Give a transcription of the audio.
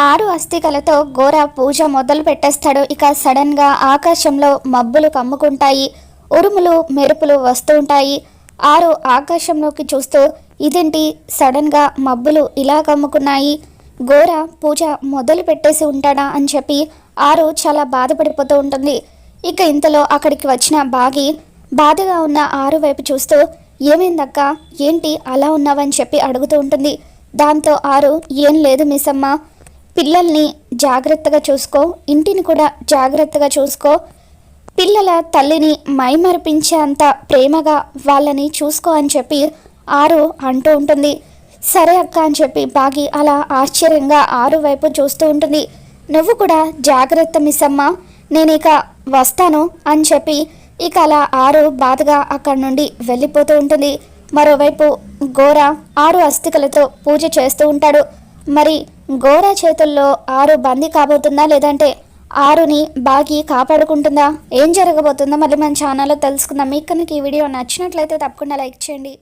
ఆరు అస్థికలతో ఘోర పూజ మొదలు పెట్టేస్తాడు. ఇక సడన్గా ఆకాశంలో మబ్బులు కమ్ముకుంటాయి, ఉరుములు మెరుపులు వస్తూ ఉంటాయి. ఆరు ఆకాశంలోకి చూస్తూ ఇదేంటి సడన్గా మబ్బులు ఇలా కమ్ముకున్నాయి, ఘోర పూజ మొదలు పెట్టేసి ఉంటాడా అని చెప్పి ఆరు చాలా బాధపడిపోతూ ఉంటుంది. ఇక ఇంతలో అక్కడికి వచ్చిన బాగి బాధగా ఉన్న ఆరు వైపు చూస్తూ ఏమైందక్క, ఏంటి అలా ఉన్నావని చెప్పి అడుగుతూ ఉంటుంది. దాంతో ఆరు ఏం లేదు మిస్ అమ్మ, పిల్లల్ని జాగ్రత్తగా చూసుకో, ఇంటిని కూడా జాగ్రత్తగా చూసుకో, పిల్లల తల్లిని మైమరిపించేంత ప్రేమగా వాళ్ళని చూసుకో అని చెప్పి ఆరు అంటూ ఉంటుంది. సరే అక్క అని చెప్పి బాగి అలా ఆశ్చర్యంగా ఆరు వైపు చూస్తూ ఉంటుంది. నువ్వు కూడా జాగ్రత్త మిస్ అమ్మ, నేను ఇక వస్తాను అని చెప్పి ఇక అలా ఆరు బాధగా అక్కడి నుండి వెళ్ళిపోతూ ఉంటుంది. మరోవైపు ఘోర ఆరు అస్థికలతో పూజ చేస్తూ ఉంటాడు. మరి ఘోర చేతుల్లో ఆరు బందీ కాబోతుందా, లేదంటే ఆరుని బాగి కాపాడుకుంటుందా, ఏం జరగబోతుందో మళ్ళీ మన ఛానల్లో తెలుసుకుందాం. మీకు కనుక ఈ వీడియో నచ్చినట్లయితే తప్పకుండా లైక్ చేయండి.